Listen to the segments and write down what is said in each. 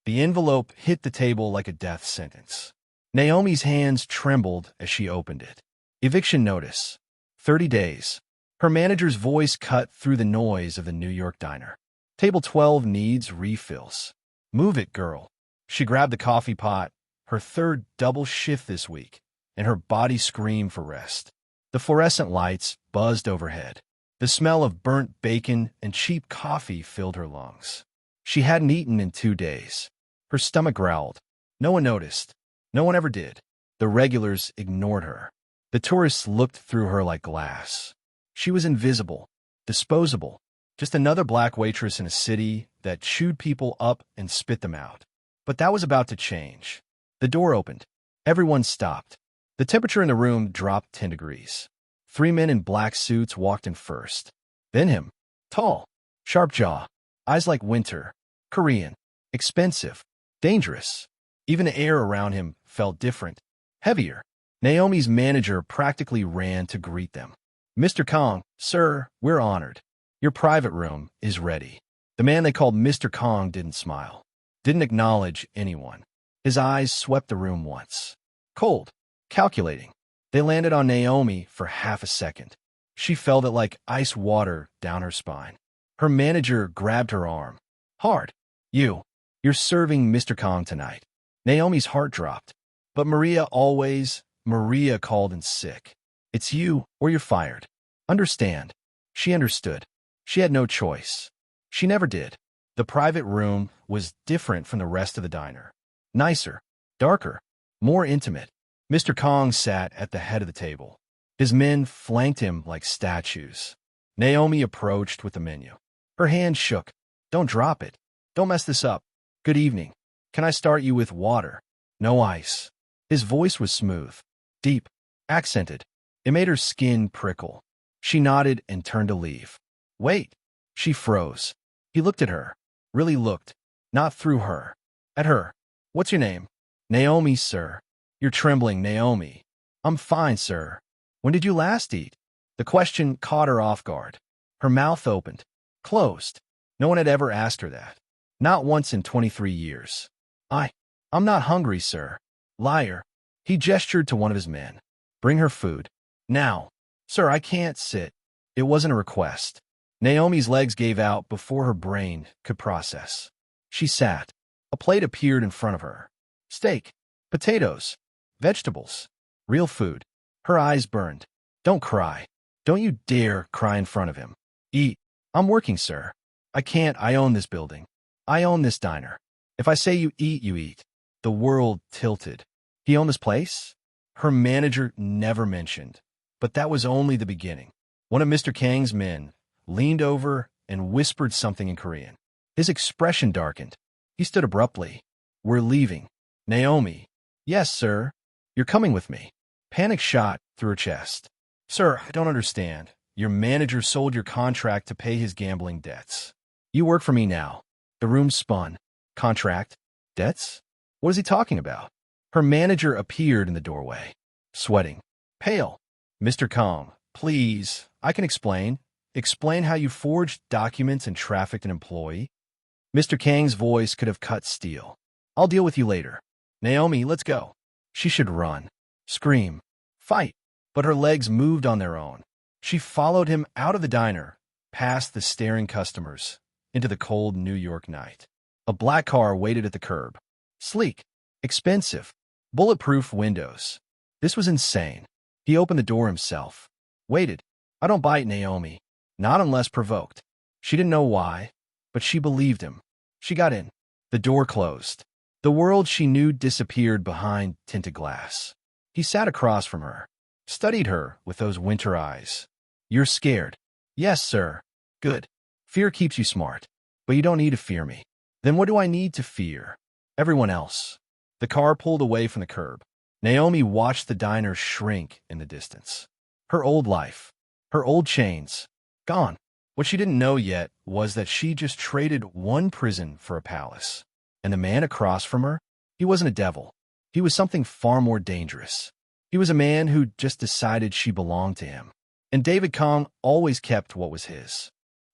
The envelope hit the table like a death sentence. Naomi's hands trembled as she opened it. Eviction notice. 30 days. Her manager's voice cut through the noise of the New York diner. Table 12 needs refills. Move it, girl. She grabbed the coffee pot, her third double shift this week, and her body screamed for rest. The fluorescent lights buzzed overhead. The smell of burnt bacon and cheap coffee filled her lungs. She hadn't eaten in 2 days. Her stomach growled. No one noticed. No one ever did. The regulars ignored her. The tourists looked through her like glass. She was invisible, disposable, just another black waitress in a city that chewed people up and spit them out. But that was about to change. The door opened. Everyone stopped. The temperature in the room dropped 10 degrees. 3 men in black suits walked in first. Then him. Tall, sharp jaw, eyes like winter, Korean, expensive, dangerous. Even the air around him felt different, heavier. Naomi's manager practically ran to greet them. Mr. Kong, sir, we're honored. Your private room is ready. The man they called Mr. Kong didn't smile, didn't acknowledge anyone. His eyes swept the room once. Cold, calculating. They landed on Naomi for half a second. She felt it like ice water down her spine. Her manager grabbed her arm. Hard. You're serving Mr. Kong tonight. Naomi's heart dropped. But Maria called in sick. It's you or you're fired. Understand. She understood. She had no choice. She never did. The private room was different from the rest of the diner. Nicer, darker, more intimate. Mr. Kong sat at the head of the table. His men flanked him like statues. Naomi approached with the menu. Her hand shook. Don't drop it. Don't mess this up. Good evening. Can I start you with water? No ice. His voice was smooth, deep, accented. It made her skin prickle. She nodded and turned to leave. Wait. She froze. He looked at her. Really looked. Not through her. At her. What's your name? Naomi, sir. You're trembling, Naomi. I'm fine, sir. When did you last eat? The question caught her off guard. Her mouth opened. Closed. No one had ever asked her that. Not once in 23 years. I'm not hungry, sir. Liar. He gestured to one of his men. Bring her food. Now. Sir, I can't sit. It wasn't a request. Naomi's legs gave out before her brain could process. She sat. A plate appeared in front of her. Steak. Potatoes. Vegetables. Real food. Her eyes burned. Don't cry. Don't you dare cry in front of him. Eat. I'm working, sir. I can't. I own this building. I own this diner. If I say you eat, you eat. The world tilted. He owned this place? Her manager never mentioned. But that was only the beginning. One of Mr. Kang's men leaned over and whispered something in Korean. His expression darkened. He stood abruptly. We're leaving. Naomi. Yes, sir. You're coming with me. Panic shot through her chest. Sir, I don't understand. Your manager sold your contract to pay his gambling debts. You work for me now. The room spun. Contract? Debts? What is he talking about? Her manager appeared in the doorway, sweating, pale. Mr. Kong, please, I can explain. Explain how you forged documents and trafficked an employee. Mr. Kang's voice could have cut steel. I'll deal with you later. Naomi, let's go. She should run, scream, fight. But her legs moved on their own. She followed him out of the diner, past the staring customers, into the cold New York night. A black car waited at the curb. Sleek, expensive, bulletproof windows. This was insane. He opened the door himself. Waited. I don't bite, Naomi. Not unless provoked. She didn't know why, but she believed him. She got in. The door closed. The world she knew disappeared behind tinted glass. He sat across from her, studied her with those winter eyes. You're scared. Yes, sir. Good. Fear keeps you smart. But you don't need to fear me. Then what do I need to fear? Everyone else. The car pulled away from the curb. Naomi watched the diner shrink in the distance. Her old life, her old chains, gone. What she didn't know yet was that she just traded one prison for a palace. And the man across from her, he wasn't a devil. He was something far more dangerous. He was a man who just decided she belonged to him. And David Kong always kept what was his.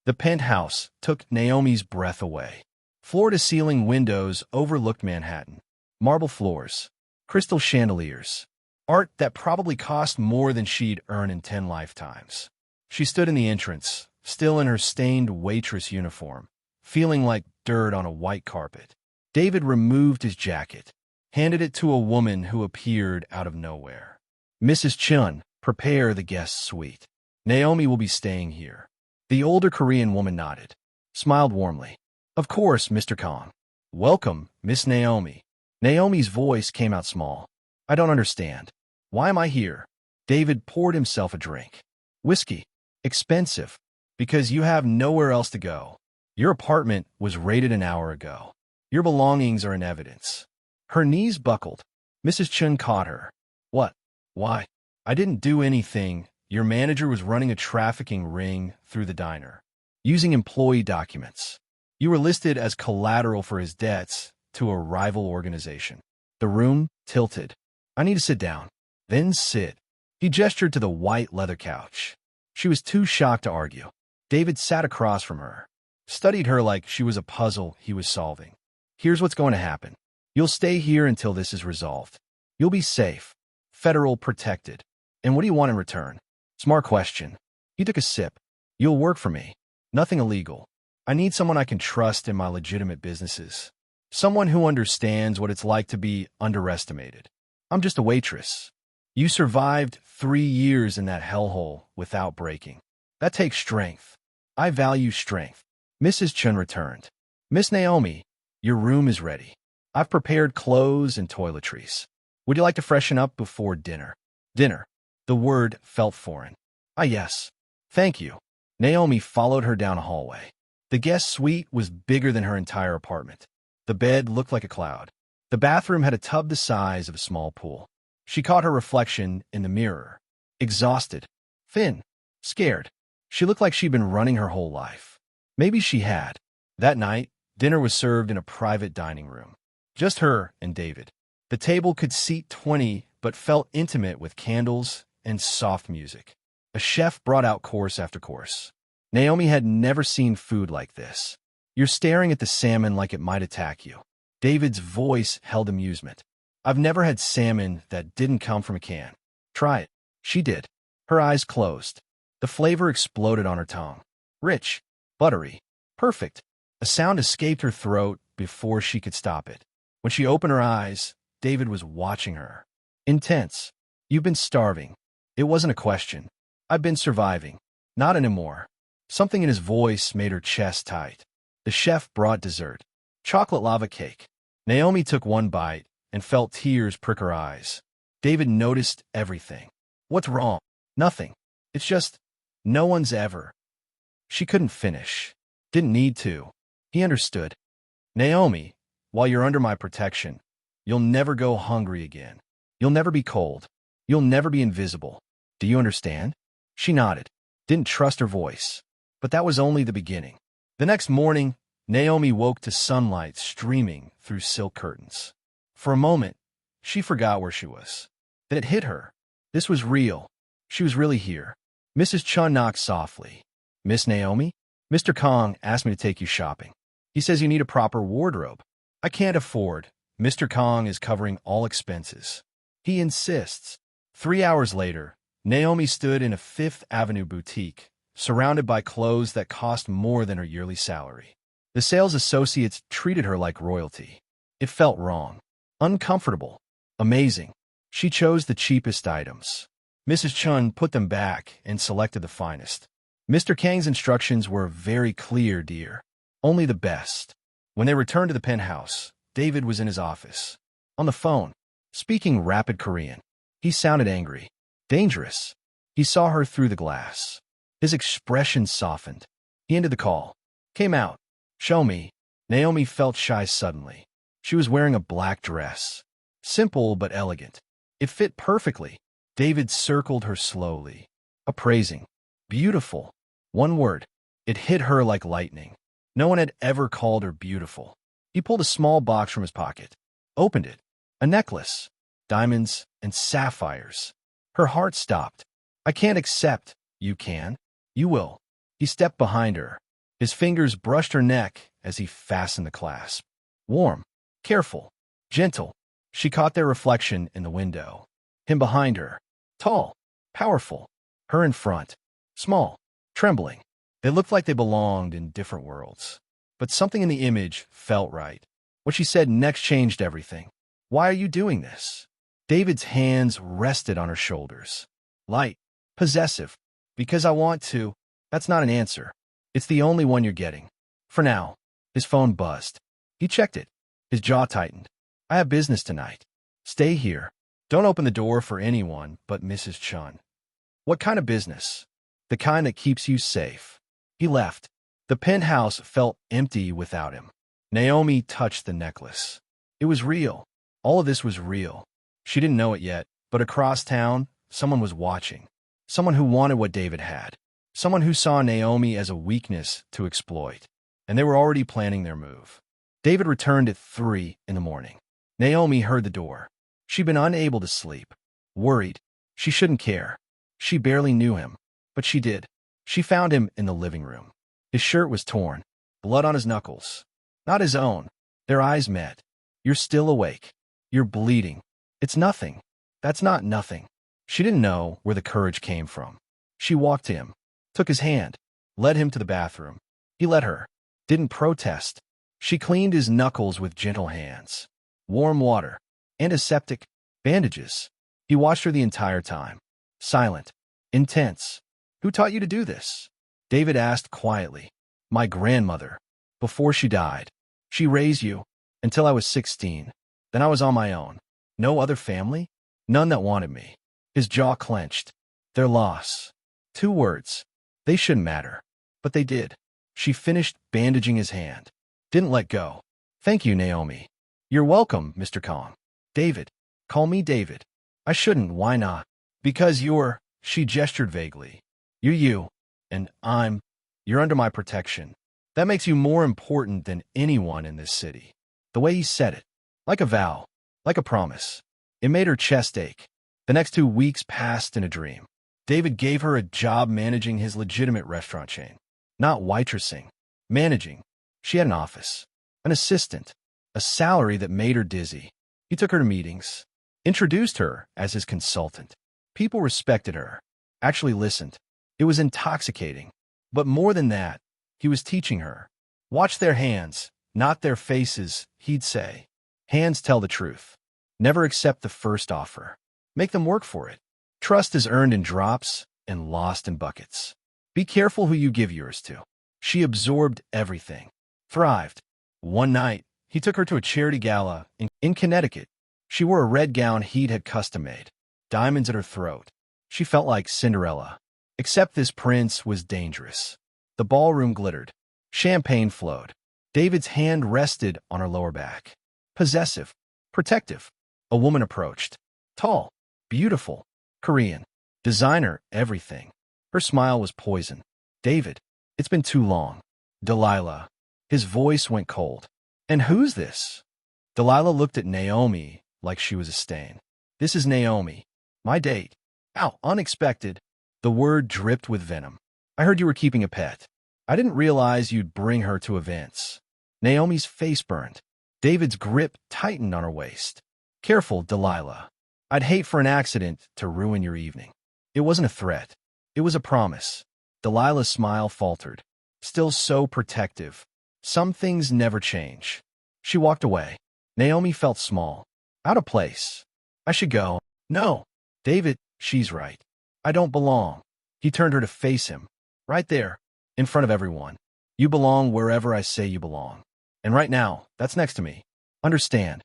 The penthouse took Naomi's breath away. Floor-to-ceiling windows overlooked Manhattan. Marble floors. Crystal chandeliers. Art that probably cost more than she'd earn in 10 lifetimes. She stood in the entrance, still in her stained waitress uniform, feeling like dirt on a white carpet. David removed his jacket, handed it to a woman who appeared out of nowhere. "Mrs. Chun, prepare the guest suite. Naomi will be staying here." The older Korean woman nodded, smiled warmly. "Of course, Mr. Kong. Welcome, Miss Naomi." Naomi's voice came out small. "I don't understand. Why am I here?" David poured himself a drink. "Whiskey. Expensive. Because you have nowhere else to go. Your apartment was raided an hour ago. Your belongings are in evidence." Her knees buckled. Mrs. Chun caught her. "What? Why? I didn't do anything. Your manager was running a trafficking ring through the diner, using employee documents. You were listed as collateral for his debts to a rival organization." The room tilted. "I need to sit down." "Then sit." He gestured to the white leather couch. She was too shocked to argue. David sat across from her, studied her like she was a puzzle he was solving. "Here's what's going to happen. You'll stay here until this is resolved. You'll be safe, federal protected. And what do you want in return?" "Smart question." He took a sip. "You'll work for me. Nothing illegal. I need someone I can trust in my legitimate businesses. Someone who understands what it's like to be underestimated. I'm just a waitress. You survived 3 years in that hellhole without breaking. That takes strength. I value strength." Mrs. Chun returned. "Miss Naomi, your room is ready. I've prepared clothes and toiletries. Would you like to freshen up before dinner?" "Dinner." The word felt foreign. "Ah, yes. Thank you." Naomi followed her down a hallway. The guest suite was bigger than her entire apartment. The bed looked like a cloud. The bathroom had a tub the size of a small pool. She caught her reflection in the mirror. Exhausted, thin, scared. She looked like she'd been running her whole life. Maybe she had. That night, dinner was served in a private dining room. Just her and David. The table could seat 20, but felt intimate with candles and soft music. A chef brought out course after course. Naomi had never seen food like this. "You're staring at the salmon like it might attack you." David's voice held amusement. "I've never had salmon that didn't come from a can. Try it." She did. Her eyes closed. The flavor exploded on her tongue. Rich, buttery, perfect. A sound escaped her throat before she could stop it. When she opened her eyes, David was watching her. Intense. "You've been starving." It wasn't a question. "I've been surviving." "Not anymore." Something in his voice made her chest tight. The chef brought dessert. Chocolate lava cake. Naomi took one bite and felt tears prick her eyes. David noticed everything. "What's wrong?" "Nothing. It's just, no one's ever." She couldn't finish. Didn't need to. He understood. "Naomi, while you're under my protection, you'll never go hungry again. You'll never be cold. You'll never be invisible. Do you understand?" She nodded. Didn't trust her voice. But that was only the beginning. The next morning, Naomi woke to sunlight streaming through silk curtains. For a moment, she forgot where she was. Then it hit her. This was real. She was really here. Mrs. Chun knocked softly. "Miss Naomi? Mr. Kong asked me to take you shopping. He says you need a proper wardrobe." "I can't afford. Mr. Kong is covering all expenses. He insists." 3 hours later, Naomi stood in a Fifth Avenue boutique, surrounded by clothes that cost more than her yearly salary. The sales associates treated her like royalty. It felt wrong. Uncomfortable. Amazing. She chose the cheapest items. Mrs. Chun put them back and selected the finest. Mr. Kang's instructions were very clear, dear. Only the best. When they returned to the penthouse, David was in his office. On the phone, speaking rapid Korean. He sounded angry. Dangerous. He saw her through the glass. His expression softened. He ended the call. Came out. "Show me." Naomi felt shy suddenly. She was wearing a black dress. Simple but elegant. It fit perfectly. David circled her slowly. Appraising. Beautiful. One word. It hit her like lightning. No one had ever called her beautiful. He pulled a small box from his pocket. Opened it. A necklace. Diamonds and sapphires. Her heart stopped. "I can't accept." "You can. You will." He stepped behind her. His fingers brushed her neck as he fastened the clasp. Warm, careful, gentle. She caught their reflection in the window. Him behind her. Tall, powerful. Her in front. Small, trembling. They looked like they belonged in different worlds. But something in the image felt right. What she said next changed everything. Why are you doing this? David's hands rested on her shoulders. Light, possessive. Because I want to. That's not an answer. It's the only one you're getting. For now. His phone buzzed. He checked it. His jaw tightened. I have business tonight. Stay here. Don't open the door for anyone but Mrs. Chun. What kind of business? The kind that keeps you safe. He left. The penthouse felt empty without him. Naomi touched the necklace. It was real. All of this was real. She didn't know it yet, but across town, someone was watching. Someone who wanted what David had. Someone who saw Naomi as a weakness to exploit. And they were already planning their move. David returned at 3 in the morning. Naomi heard the door. She'd been unable to sleep. Worried. She shouldn't care. She barely knew him. But she did. She found him in the living room. His shirt was torn. Blood on his knuckles. Not his own. Their eyes met. You're still awake. You're bleeding. It's nothing. That's not nothing. She didn't know where the courage came from. She walked to him. Took his hand. Led him to the bathroom. He let her. Didn't protest. She cleaned his knuckles with gentle hands. Warm water. Antiseptic. Bandages. He watched her the entire time. Silent. Intense. Who taught you to do this? David asked quietly. My grandmother. Before she died. She raised you. Until I was 16. Then I was on my own. No other family? None that wanted me. His jaw clenched. Their loss. 2 words. They shouldn't matter. But they did. She finished bandaging his hand. Didn't let go. Thank you, Naomi. You're welcome, Mr. Kong. David. Call me David. I shouldn't, why not? Because you're, she gestured vaguely. You're you. And you're under my protection. That makes you more important than anyone in this city. The way he said it. Like a vow. Like a promise. It made her chest ache. The next 2 weeks passed in a dream. David gave her a job managing his legitimate restaurant chain. Not waitressing. Managing. She had an office. An assistant. A salary that made her dizzy. He took her to meetings. Introduced her as his consultant. People respected her. Actually listened. It was intoxicating. But more than that, he was teaching her. Watch their hands, not their faces, he'd say. Hands tell the truth. Never accept the first offer. Make them work for it. Trust is earned in drops and lost in buckets. Be careful who you give yours to. She absorbed everything. Thrived. One night, he took her to a charity gala in Connecticut. She wore a red gown he'd had custom-made. Diamonds at her throat. She felt like Cinderella. Except this prince was dangerous. The ballroom glittered. Champagne flowed. David's hand rested on her lower back. Possessive. Protective. A woman approached. Tall. Beautiful. Korean. Designer, everything. Her smile was poison. David. It's been too long. Delilah. His voice went cold. And who's this? Delilah looked at Naomi like she was a stain. This is Naomi. My date. Ow, unexpected. The word dripped with venom. I heard you were keeping a pet. I didn't realize you'd bring her to events. Naomi's face burned. David's grip tightened on her waist. Careful, Delilah. I'd hate for an accident to ruin your evening. It wasn't a threat. It was a promise. Delilah's smile faltered. Still so protective. Some things never change. She walked away. Naomi felt small. Out of place. I should go. No. David, she's right. I don't belong. He turned her to face him. Right there. In front of everyone. You belong wherever I say you belong. And right now, that's next to me. Understand?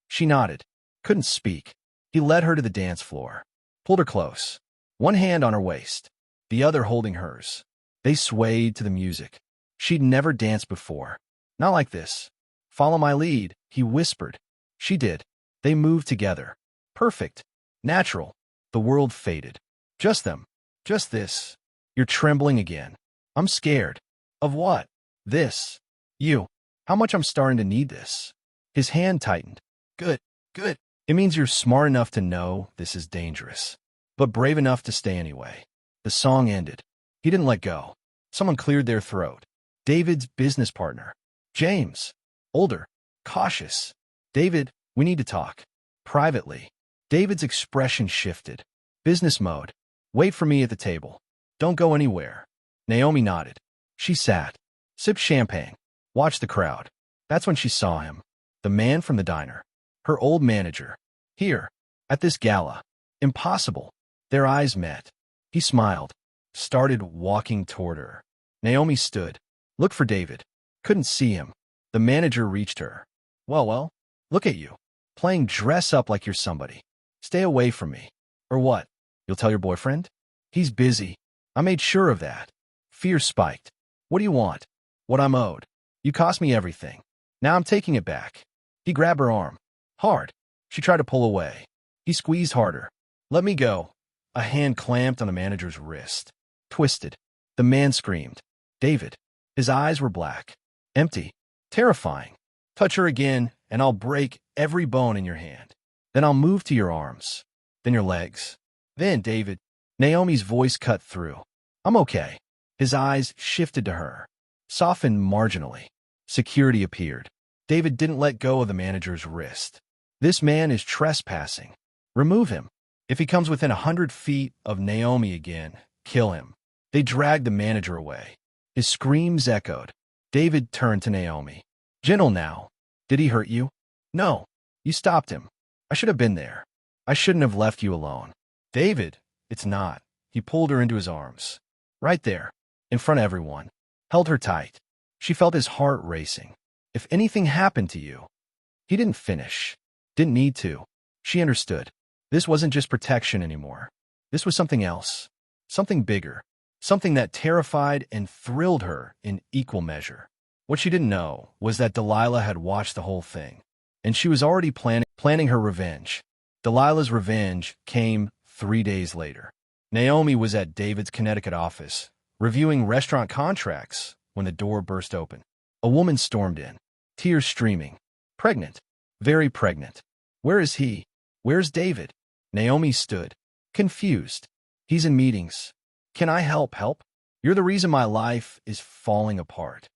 She nodded. Couldn't speak. He led her to the dance floor. Pulled her close. One hand on her waist. The other holding hers. They swayed to the music. She'd never danced before. Not like this. Follow my lead, he whispered. She did. They moved together. Perfect. Natural. The world faded. Just them. Just this. You're trembling again. I'm scared. Of what? This. You. How much I'm starting to need this. His hand tightened. Good. Good. It means you're smart enough to know this is dangerous. But brave enough to stay anyway. The song ended. He didn't let go. Someone cleared their throat. David's business partner. James. Older. Cautious. David, we need to talk. Privately. David's expression shifted. Business mode. Wait for me at the table. Don't go anywhere. Naomi nodded. She sat. Sipped champagne. Watched the crowd. That's when she saw him. The man from the diner. Her old manager. Here. At this gala. Impossible. Their eyes met. He smiled. Started walking toward her. Naomi stood. Looked for David. Couldn't see him. The manager reached her. Well, look at you. Playing dress up like you're somebody. Stay away from me. Or what? You'll tell your boyfriend? He's busy. I made sure of that. Fear spiked. What do you want? What I'm owed. You cost me everything. Now I'm taking it back. He grabbed her arm. Hard. She tried to pull away. He squeezed harder. Let me go. A hand clamped on the manager's wrist. Twisted. The man screamed. David. His eyes were black. Empty. Terrifying. Touch her again, and I'll break every bone in your hand. Then I'll move to your arms. Then your legs. Then, David. Naomi's voice cut through. I'm okay. His eyes shifted to her. Softened marginally. Security appeared. David didn't let go of the manager's wrist. This man is trespassing. Remove him. If he comes within 100 feet of Naomi again, kill him. They dragged the manager away. His screams echoed. David turned to Naomi. Gentle now. Did he hurt you? No. You stopped him. I should have been there. I shouldn't have left you alone. David, it's not. He pulled her into his arms. Right there, in front of everyone. Held her tight. She felt his heart racing. If anything happened to you. He didn't finish. Didn't need to. She understood. This wasn't just protection anymore. This was something else. Something bigger. Something that terrified and thrilled her in equal measure. What she didn't know was that Delilah had watched the whole thing, and she was already planning her revenge. Delilah's revenge came 3 days later. Naomi was at David's Connecticut office, reviewing restaurant contracts, when the door burst open. A woman stormed in, tears streaming. Pregnant. Very pregnant. Where is he? Where's David? Naomi stood, confused. He's in meetings. Can I help? You're the reason my life is falling apart.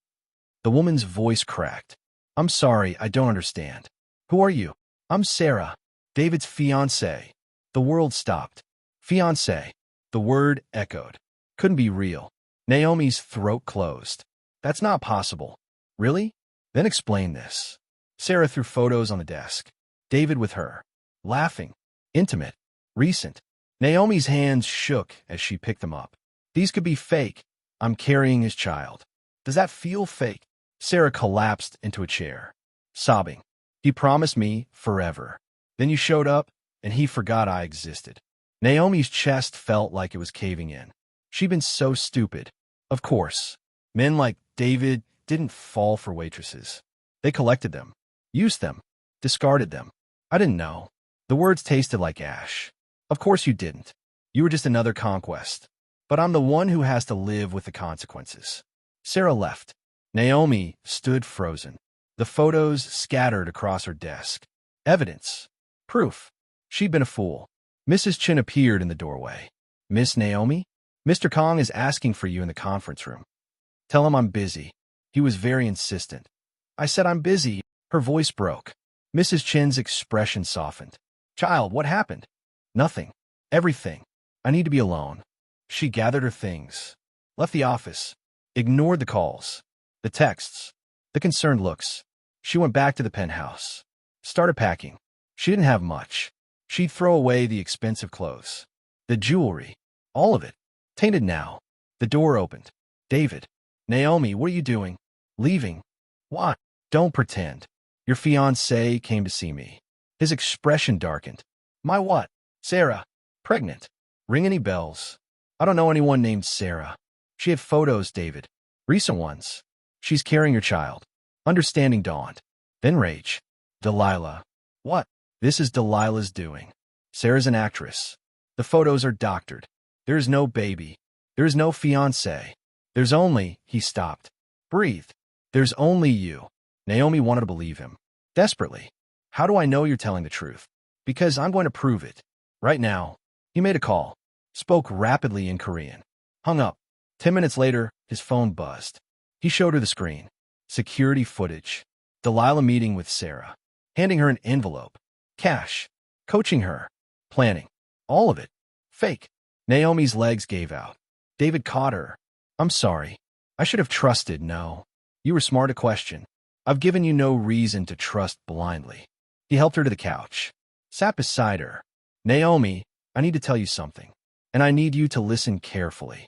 The woman's voice cracked. I'm sorry, I don't understand. Who are you? I'm Sarah, David's fiancée. The world stopped. Fiancé. The word echoed. Couldn't be real. Naomi's throat closed. That's not possible. Really? Then explain this. Sarah threw photos on the desk. David with her. Laughing. Intimate. Recent. Naomi's hands shook as she picked them up. These could be fake. I'm carrying his child. Does that feel fake? Sarah collapsed into a chair, sobbing. He promised me forever. Then you showed up, and he forgot I existed. Naomi's chest felt like it was caving in. She'd been so stupid. Of course, men like David didn't fall for waitresses. They collected them, used them, discarded them. I didn't know. The words tasted like ash. Of course you didn't. You were just another conquest. But I'm the one who has to live with the consequences. Sarah left. Naomi stood frozen. The photos scattered across her desk. Evidence. Proof. She'd been a fool. Mrs. Chin appeared in the doorway. Miss Naomi? Mr. Kong is asking for you in the conference room. Tell him I'm busy. He was very insistent. I said I'm busy. Her voice broke. Mrs. Chin's expression softened. Child, what happened? Nothing. Everything. I need to be alone. She gathered her things. Left the office. Ignored the calls. The texts. The concerned looks. She went back to the penthouse. Started packing. She didn't have much. She'd throw away the expensive clothes. The jewelry. All of it. Tainted now. The door opened. David. Naomi, what are you doing? Leaving. Why? Don't pretend. Your fiancé came to see me. His expression darkened. My what? Sarah. Pregnant. Ring any bells? I don't know anyone named Sarah. She had photos, David. Recent ones. She's carrying your child. Understanding dawned. Then rage. Delilah. What? This is Delilah's doing. Sarah's an actress. The photos are doctored. There is no baby. There is no fiancé. There's only, he stopped. Breathed. There's only you. Naomi wanted to believe him. Desperately. How do I know you're telling the truth? Because I'm going to prove it. Right now. He made a call. Spoke rapidly in Korean. Hung up. 10 minutes later, his phone buzzed. He showed her the screen. Security footage. Delilah meeting with Sarah. Handing her an envelope. Cash. Coaching her. Planning. All of it. Fake. Naomi's legs gave out. David caught her. I'm sorry. I should have trusted. No. You were smart to question. I've given you no reason to trust blindly. He helped her to the couch. Sat beside her. Naomi, I need to tell you something. And I need you to listen carefully.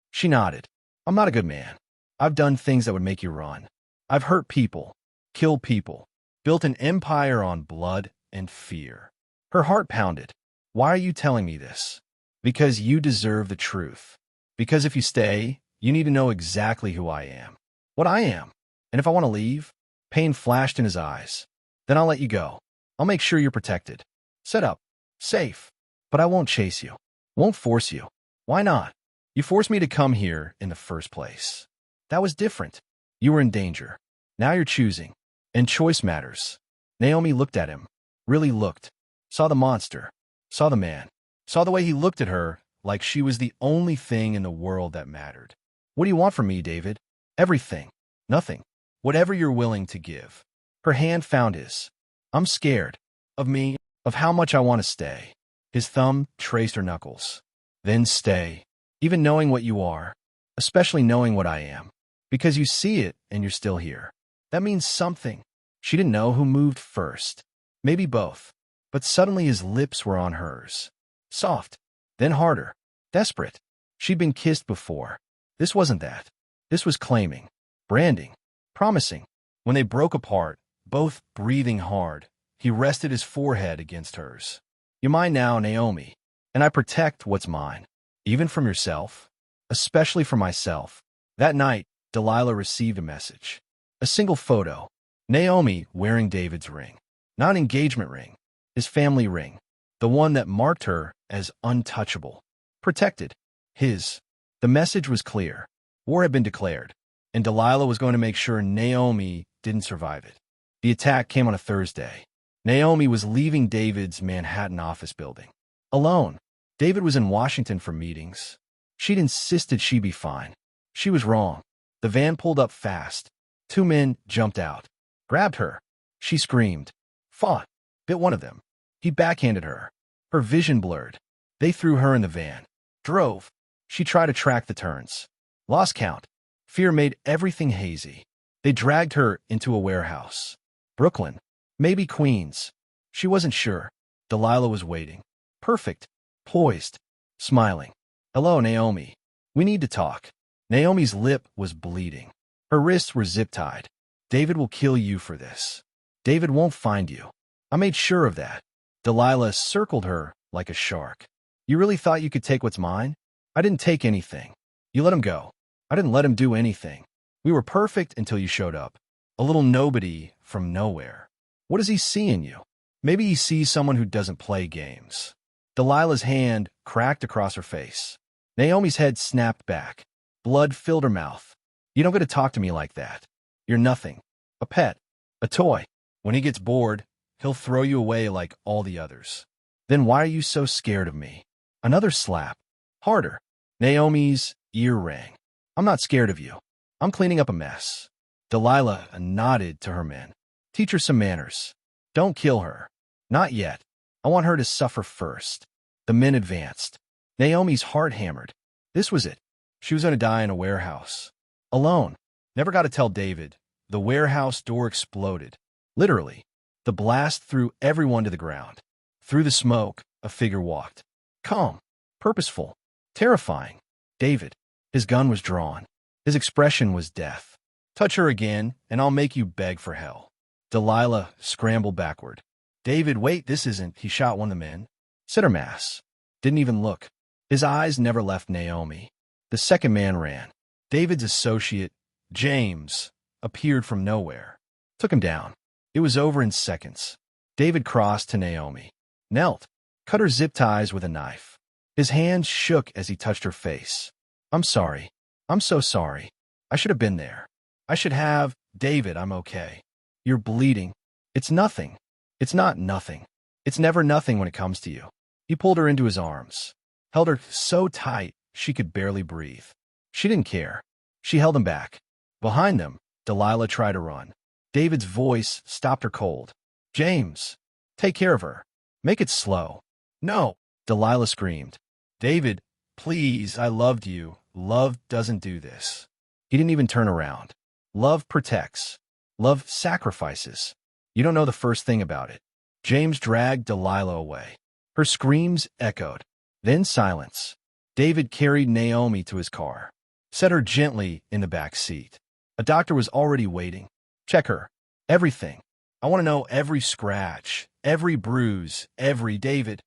She nodded. I'm not a good man. I've done things that would make you run. I've hurt people. Killed people. Built an empire on blood and fear. Her heart pounded. Why are you telling me this? Because you deserve the truth. Because if you stay, you need to know exactly who I am. What I am. And if I want to leave, pain flashed in his eyes. Then I'll let you go. I'll make sure you're protected. Set up. Safe. But I won't chase you. Won't force you. Why not? You forced me to come here in the first place. That was different. You were in danger. Now you're choosing. And choice matters. Naomi looked at him. Really looked. Saw the monster. Saw the man. Saw the way he looked at her like she was the only thing in the world that mattered. What do you want from me, David? Everything. Nothing. Whatever you're willing to give. Her hand found his. I'm scared. Of me. Of how much I want to stay. His thumb traced her knuckles. Then stay. Even knowing what you are. Especially knowing what I am. Because you see it and you're still here. That means something. She didn't know who moved first. Maybe both. But suddenly his lips were on hers. Soft. Then harder. Desperate. She'd been kissed before. This wasn't that. This was claiming. Branding. Promising. When they broke apart, both breathing hard, he rested his forehead against hers. You're mine now, Naomi. And I protect what's mine. Even from yourself. Especially from myself. That night, Delilah received a message. A single photo. Naomi wearing David's ring. Not an engagement ring. His family ring. The one that marked her as untouchable. Protected. His. The message was clear. War had been declared. And Delilah was going to make sure Naomi didn't survive it. The attack came on a Thursday. Naomi was leaving David's Manhattan office building. Alone. David was in Washington for meetings. She'd insisted she be fine. She was wrong. The van pulled up fast. 2 men jumped out. Grabbed her. She screamed. Fought. Bit one of them. He backhanded her. Her vision blurred. They threw her in the van. Drove. She tried to track the turns. Lost count. Fear made everything hazy. They dragged her into a warehouse. Brooklyn. Maybe Queens. She wasn't sure. Delilah was waiting. Perfect. Poised. Smiling. Hello, Naomi. We need to talk. Naomi's lip was bleeding. Her wrists were zip-tied. David will kill you for this. David won't find you. I made sure of that. Delilah circled her like a shark. You really thought you could take what's mine? I didn't take anything. You let him go. I didn't let him do anything. We were perfect until you showed up. A little nobody from nowhere. What does he see in you? Maybe he sees someone who doesn't play games. Delilah's hand cracked across her face. Naomi's head snapped back. Blood filled her mouth. You don't get to talk to me like that. You're nothing. A pet. A toy. When he gets bored, he'll throw you away like all the others. Then why are you so scared of me? Another slap. Harder. Naomi's ear rang. I'm not scared of you. I'm cleaning up a mess. Delilah nodded to her men. Teach her some manners. Don't kill her. Not yet. I want her to suffer first. The men advanced. Naomi's heart hammered. This was it. She was going to die in a warehouse. Alone. Never got to tell David. The warehouse door exploded. Literally. The blast threw everyone to the ground. Through the smoke, a figure walked. Calm. Purposeful. Terrifying. David. His gun was drawn. His expression was death. Touch her again, and I'll make you beg for hell. Delilah scrambled backward. David, wait, this isn't. He shot one of the men. Sittermass. Didn't even look. His eyes never left Naomi. The second man ran. David's associate, James, appeared from nowhere. Took him down. It was over in seconds. David crossed to Naomi. Knelt. Cut her zip ties with a knife. His hands shook as he touched her face. I'm sorry. I'm so sorry. I should have been there. I should have. David, I'm okay. You're bleeding. It's nothing. It's not nothing. It's never nothing when it comes to you. He pulled her into his arms. Held her so tight she could barely breathe. She didn't care. She held him back. Behind them, Delilah tried to run. David's voice stopped her cold. James, take care of her. Make it slow. No, Delilah screamed. David, please, I loved you. Love doesn't do this. He didn't even turn around. Love protects. Love sacrifices. You don't know the first thing about it. James dragged Delilah away. Her screams echoed. Then silence. David carried Naomi to his car, set her gently in the back seat. A doctor was already waiting. Check her. Everything. I want to know every scratch, every bruise, every David.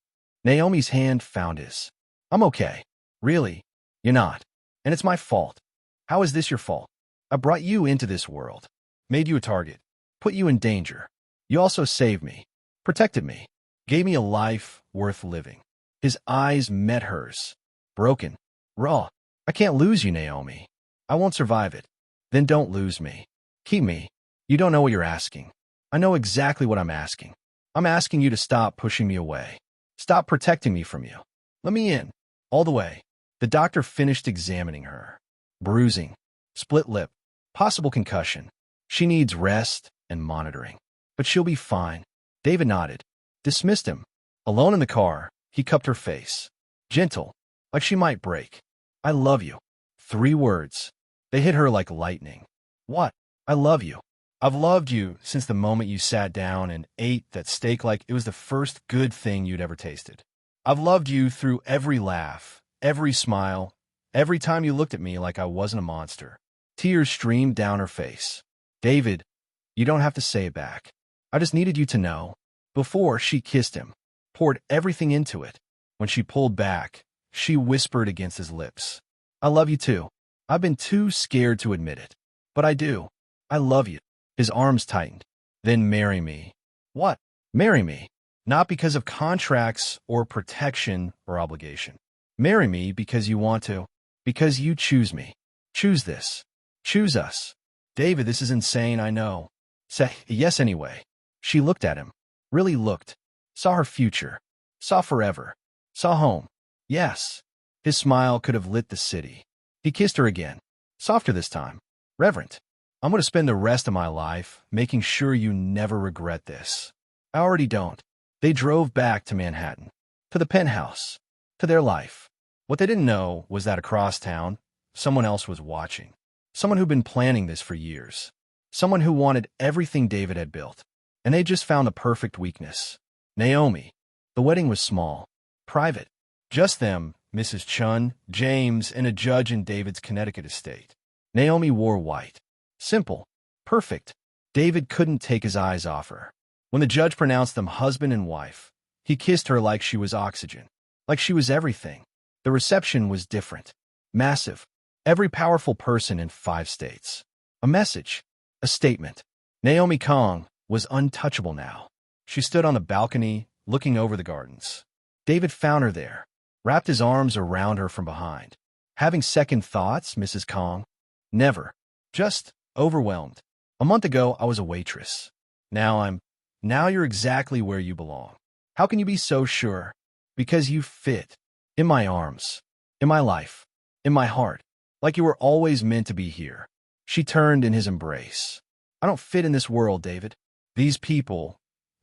Naomi's hand found his. I'm okay. Really? You're not. And it's my fault. How is this your fault? I brought you into this world, made you a target, put you in danger. You also saved me, protected me, gave me a life worth living. His eyes met hers. Broken. Raw. I can't lose you, Naomi. I won't survive it. Then don't lose me. Keep me. You don't know what you're asking. I know exactly what I'm asking. I'm asking you to stop pushing me away. Stop protecting me from you. Let me in. All the way. The doctor finished examining her. Bruising. Split lip. Possible concussion. She needs rest and monitoring. But she'll be fine. David nodded. Dismissed him. Alone in the car, he cupped her face. Gentle. Like she might break. I love you. 3 words. They hit her like lightning. What? I love you. I've loved you since the moment you sat down and ate that steak like it was the first good thing you'd ever tasted. I've loved you through every laugh, every smile, every time you looked at me like I wasn't a monster. Tears streamed down her face. David, you don't have to say it back. I just needed you to know. Before she kissed him, poured everything into it. When she pulled back, she whispered against his lips. I love you too. I've been too scared to admit it. But I do. I love you. His arms tightened. Then marry me. What? Marry me. Not because of contracts or protection or obligation. Marry me because you want to. Because you choose me. Choose this. Choose us. David, this is insane, I know. Say yes anyway. She looked at him. Really looked. Saw her future. Saw forever. Saw home. Yes. His smile could have lit the city. He kissed her again. Softer this time. Reverent. I'm going to spend the rest of my life making sure you never regret this. I already don't. They drove back to Manhattan. To the penthouse. To their life. What they didn't know was that across town, someone else was watching. Someone who'd been planning this for years. Someone who wanted everything David had built. And they just found a perfect weakness. Naomi. The wedding was small. Private. Just them, Mrs. Chun, James, and a judge in David's Connecticut estate. Naomi wore white. Simple. Perfect. David couldn't take his eyes off her. When the judge pronounced them husband and wife, he kissed her like she was oxygen. Like she was everything. The reception was different. Massive. Every powerful person in 5 states. A message. A statement. Naomi Kong was untouchable now. She stood on the balcony, looking over the gardens. David found her there, wrapped his arms around her from behind. Having second thoughts, Mrs. Kong? Never. Just overwhelmed. A month ago, I was a waitress. Now you're exactly where you belong. How can you be so sure? Because you fit. In my arms. In my life. In my heart. Like you were always meant to be here. She turned in his embrace. I don't fit in this world, David. These people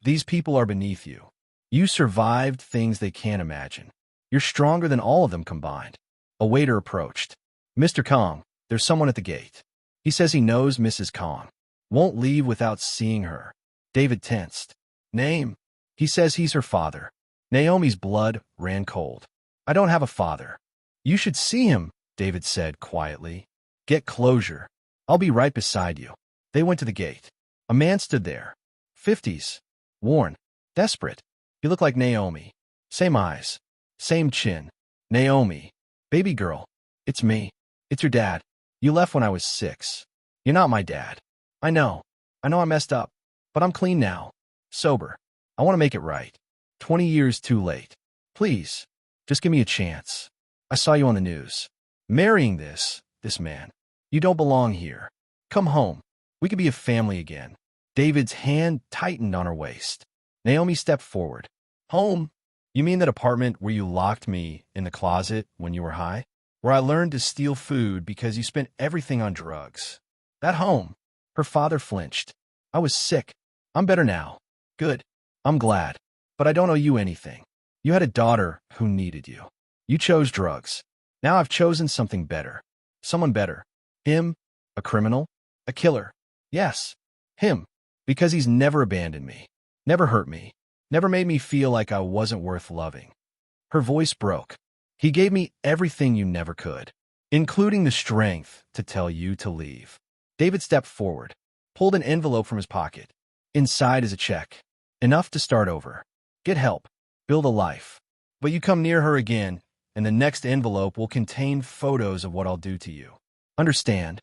are beneath you. You survived things they can't imagine. You're stronger than all of them combined. A waiter approached. Mr. Kong, there's someone at the gate. He says he knows Mrs. Kong. Won't leave without seeing her. David tensed. Name? He says he's her father. Naomi's blood ran cold. I don't have a father. You should see him, David said quietly. Get closure. I'll be right beside you. They went to the gate. A man stood there. 50s. Worn. Desperate. He looked like Naomi. Same eyes. Same chin. Naomi. Baby girl. It's me. It's your dad. You left when I was 6. You're not my dad. I know. I messed up. But I'm clean now. Sober. I want to make it right. 20 years too late. Please. Just give me a chance. I saw you on the news. Marrying this man. You don't belong here. Come home. We could be a family again. David's hand tightened on her waist. Naomi stepped forward. Home? You mean that apartment where you locked me in the closet when you were high? Where I learned to steal food because you spent everything on drugs? That home. Her father flinched. I was sick. I'm better now. Good. I'm glad. But I don't owe you anything. You had a daughter who needed you. You chose drugs. Now I've chosen something better. Someone better. Him? A criminal? A killer? Yes. Him. Because he's never abandoned me. Never hurt me. Never made me feel like I wasn't worth loving. Her voice broke. He gave me everything you never could, including the strength to tell you to leave. David stepped forward, pulled an envelope from his pocket. Inside is a check. Enough to start over. Get help. Build a life. But you come near her again, and the next envelope will contain photos of what I'll do to you. Understand?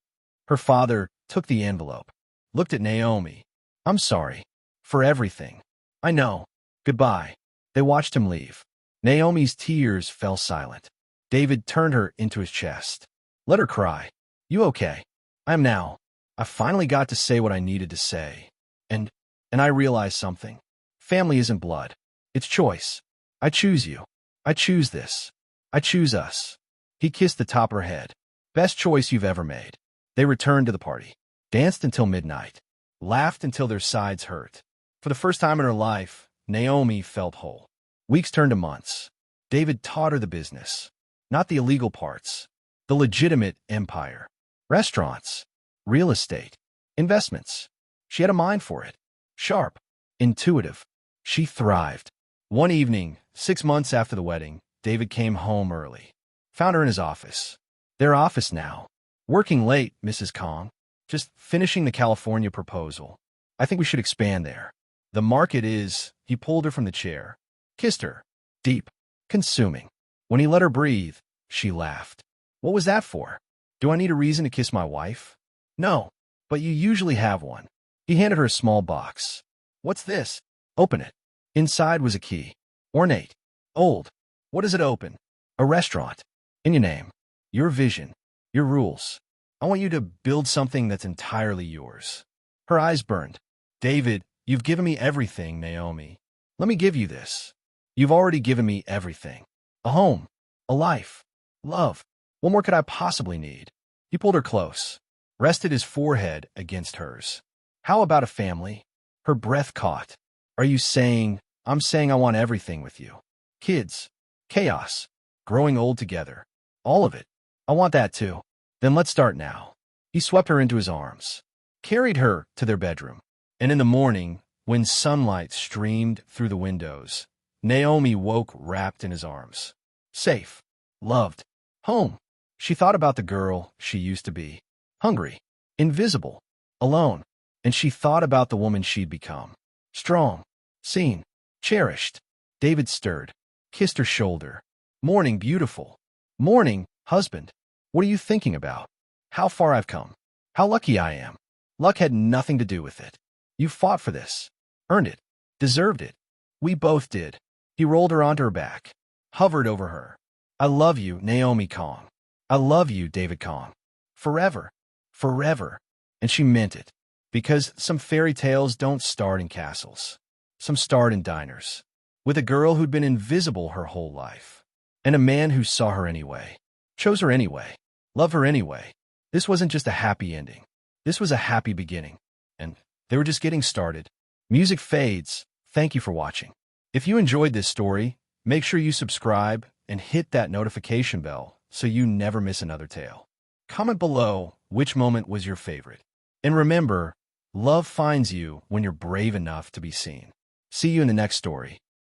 Her father took the envelope, looked at Naomi. I'm sorry. For everything. I know. Goodbye. They watched him leave. Naomi's tears fell silent. David turned her into his chest. Let her cry. You okay? I am now. I finally got to say what I needed to say. And I realized something. Family isn't blood. It's choice. I choose you. I choose this. I choose us. He kissed the top of her head. Best choice you've ever made. They returned to the party. Danced until midnight. Laughed until their sides hurt. For the first time in her life, Naomi felt whole. Weeks turned to months. David taught her the business. Not the illegal parts. The legitimate empire. Restaurants. Real estate. Investments. She had a mind for it. Sharp. Intuitive. She thrived. One evening, 6 months after the wedding, David came home early. Found her in his office. Their office now. Working late, Mrs. Kong. Just finishing the California proposal. I think we should expand there. The market is... He pulled her from the chair. Kissed her. Deep. Consuming. When he let her breathe, she laughed. What was that for? Do I need a reason to kiss my wife? No. But you usually have one. He handed her a small box. What's this? Open it. Inside was a key. Ornate. Old. What does it open? A restaurant. In your name. Your vision. Your rules. I want you to build something that's entirely yours. Her eyes burned. David, you've given me everything, Naomi. Let me give you this. You've already given me everything. A home. A life. Love. What more could I possibly need? He pulled her close. Rested his forehead against hers. How about a family? Her breath caught. Are you saying... I'm saying I want everything with you. Kids. Chaos. Growing old together. All of it. I want that too. Then let's start now. He swept her into his arms. Carried her to their bedroom. And in the morning, when sunlight streamed through the windows, Naomi woke wrapped in his arms. Safe. Loved. Home. She thought about the girl she used to be. Hungry. Invisible. Alone. And she thought about the woman she'd become. Strong. Seen. Cherished. David stirred. Kissed her shoulder. Morning, beautiful. Morning, husband. What are you thinking about? How far I've come. How lucky I am. Luck had nothing to do with it. You fought for this. Earned it. Deserved it. We both did. He rolled her onto her back. Hovered over her. I love you, Naomi Kong. I love you, David Kong. Forever. Forever. And she meant it. Because some fairy tales don't start in castles. Some start in diners. With a girl who'd been invisible her whole life. And a man who saw her anyway. Chose her anyway. Loved her anyway. This wasn't just a happy ending. This was a happy beginning. And they were just getting started. Music fades. Thank you for watching. If you enjoyed this story, make sure you subscribe and hit that notification bell so you never miss another tale. Comment below which moment was your favorite. And remember, love finds you when you're brave enough to be seen. See you in the next story.